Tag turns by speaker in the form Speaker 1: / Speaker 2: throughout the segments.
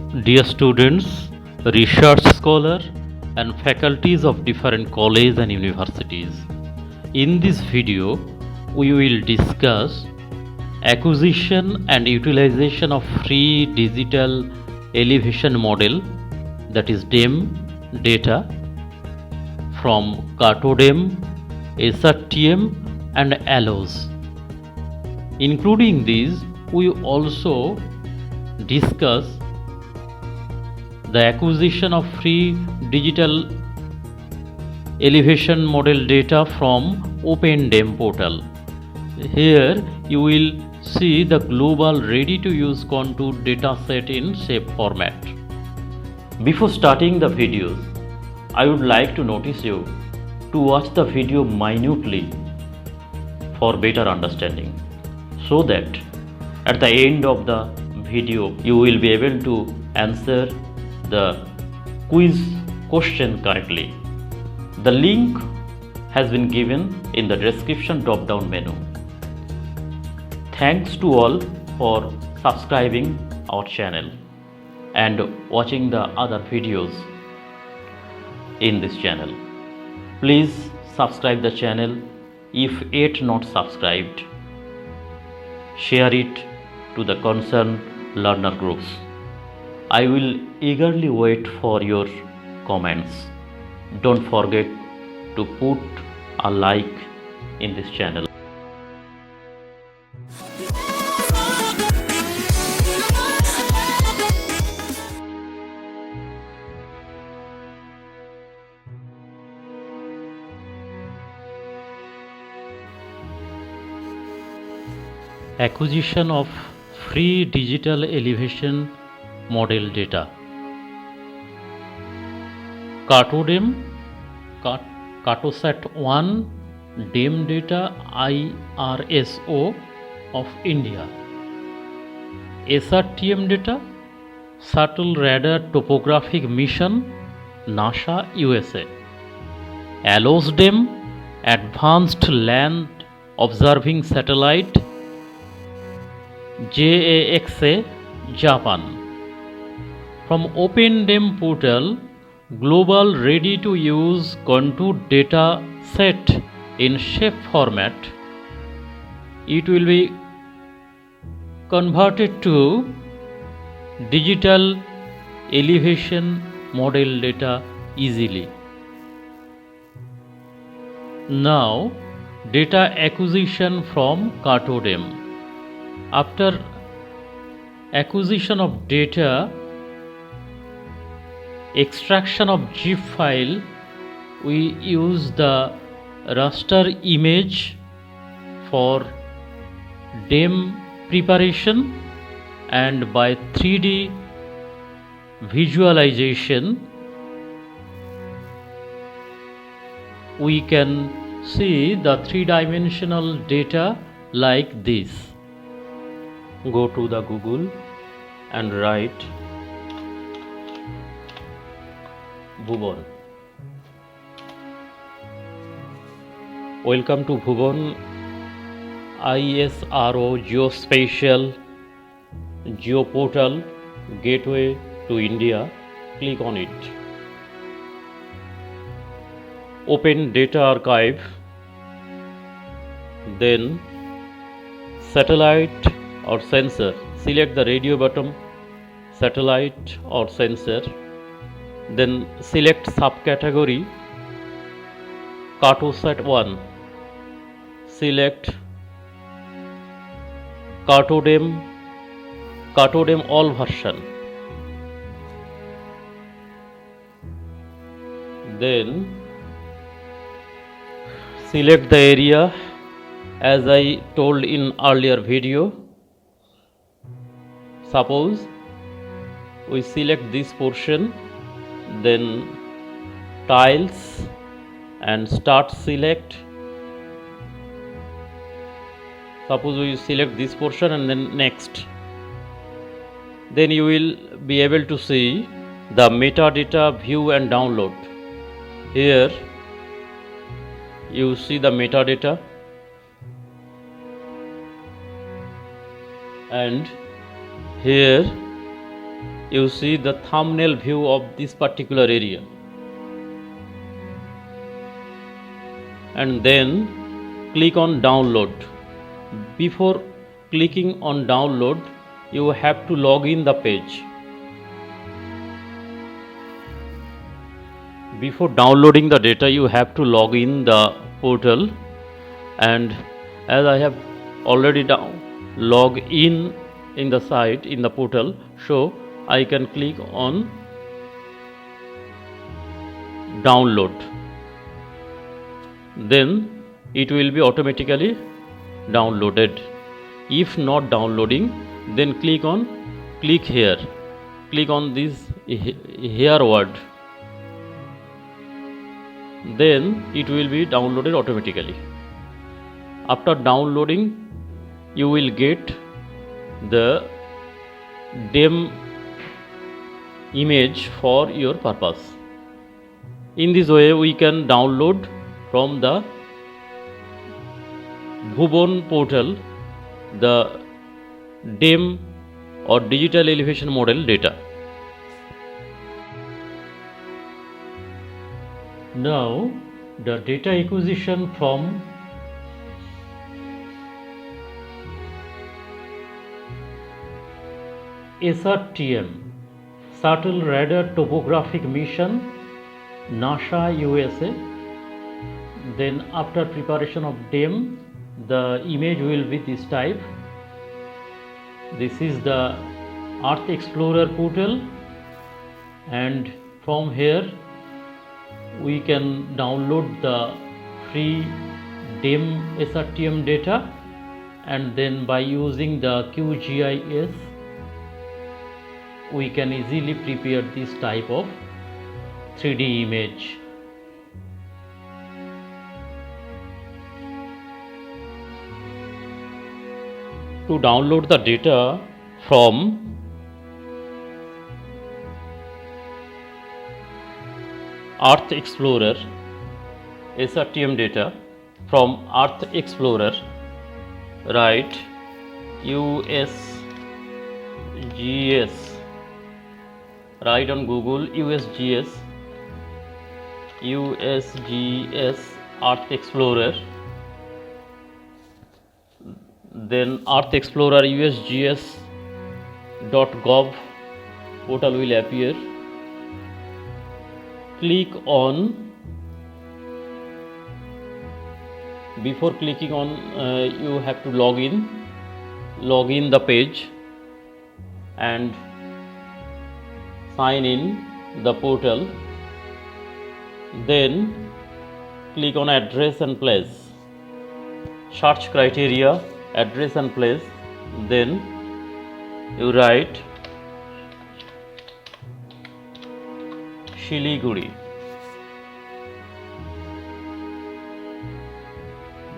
Speaker 1: Dear students, research scholar and faculties of different colleges and universities. In this video, we will discuss acquisition and utilization of free digital elevation model, that is DEM data from CARTODEM, SRTM and ALOS. Including these, we also discuss the acquisition of free digital elevation model data from OpenDEM portal. Here you will see the global ready to use contour dataset in shape format. Before starting the videos, I would like to notice you to watch the video minutely for better understanding, so that at the end of the video you will be able to answer the quiz question correctly. The link has been given in the description drop down menu. Thanks to all for subscribing our channel and watching the other videos in this channel. Please subscribe the channel if yet not subscribed. Share it to the concerned learner groups. I will eagerly wait for your comments. Don't forget to put a like in this channel. Acquisition of free digital elevation model data. CARTODEM, Cartosat-1 DEM data IRSO of India. SRTM data Shuttle Radar Topographic Mission, NASA, USA. ALOS DEM Advanced Land Observing Satellite, JAXA, Japan. From OpenDEM portal, global ready to use contour data set in shape format. It will be converted to digital elevation model data easily. Now, data acquisition from CARTODEM. After acquisition of data, extraction of zip file, we use the raster image for DEM preparation, and by 3D visualization we can see the three-dimensional data like this. Go to the Google and write Bhuvan. Welcome to Bhuvan ISRO Geospatial Geoportal Gateway to India. Click on it. Open Data Archive, then Satellite or Sensor. Select the radio button, Satellite or Sensor. Then select subcategory Cartosat-1. Select CARTODEM all version. Then select the area as I told in earlier video. Suppose we select this portion, then tiles and start select. Suppose we select this portion and then next. Then you will be able to see the metadata view and download. Here you see the metadata, and here you see the thumbnail view of this particular area, and then click on download. Before clicking on download, you have to log in the page. Before downloading the data, you have to log in the portal, and as I have already log in the site, in the portal, so I can click on download. Then it will be automatically downloaded. If not downloading, then click here, click on this here word, then it will be downloaded automatically. After downloading, you will get the DEM image for your purpose. In this way, we can download from the Bhuvan portal the DEM or digital elevation model data. Now the data acquisition from SRTM, Shuttle Radar Topographic Mission, NASA USA. Then after preparation of DEM, the image will be this type. This is the Earth Explorer portal, and from here we can download the free DEM SRTM data, and then by using the QGIS we can easily prepare this type of 3D image. To download the data from Earth Explorer, SRTM data from Earth Explorer, write USGS, write on Google USGS Earth Explorer, then Earth Explorer USGS.gov portal will appear. Click on, before clicking on, you have to log in the page and sign in the portal. Then click on address and place, search criteria, address and place, then you write Shiliguri.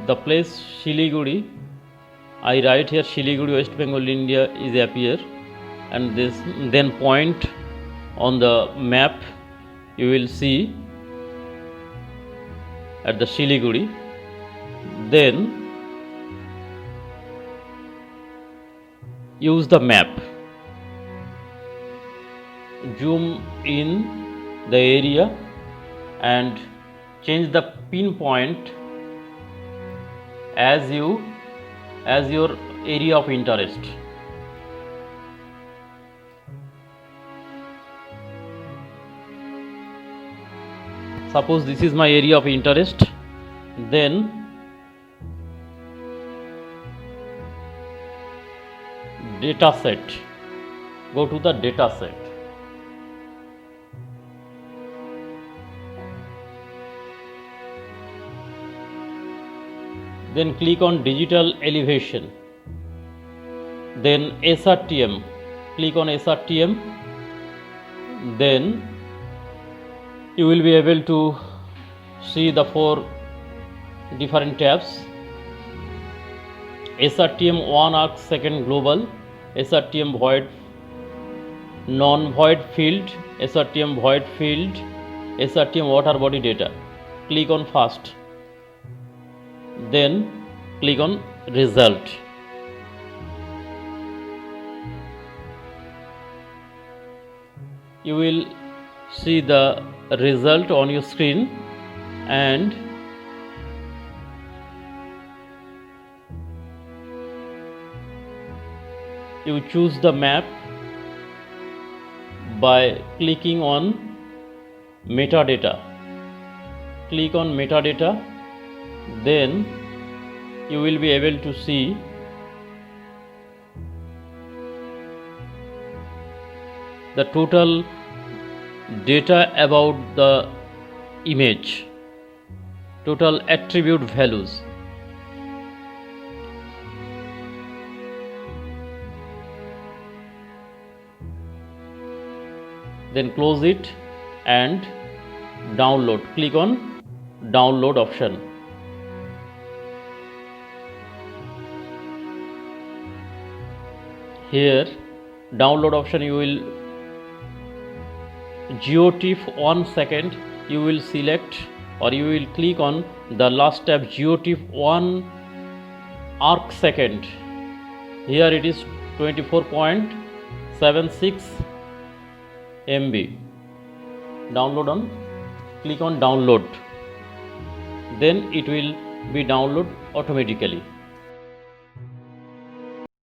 Speaker 1: The place Shiliguri, I write here Shiliguri, West Bengal, India is appear, and this then point on the map you will see at the Shiliguri. Then use the map, zoom in the area and change the pinpoint as your area of interest. Suppose this is my area of interest, then data set, go to the data set. Then click on digital elevation, then SRTM, click on SRTM, then you will be able to see the 4 different tabs: SRTM 1 arc second global, SRTM void non-void field, SRTM void field, SRTM water body data. Click on first, then click on result. you will see the result on your screen, and you choose the map by clicking on metadata. Click on metadata, then you will be able to see the total data about the image, total attribute values. Then close it and download. Click on download option. Here download option, you will GeoTIFF 1 second, you will select or you will click on the last tab, GeoTIFF 1 arc second. Here it is 24.76 MB. Download on, click on download, then it will be download automatically.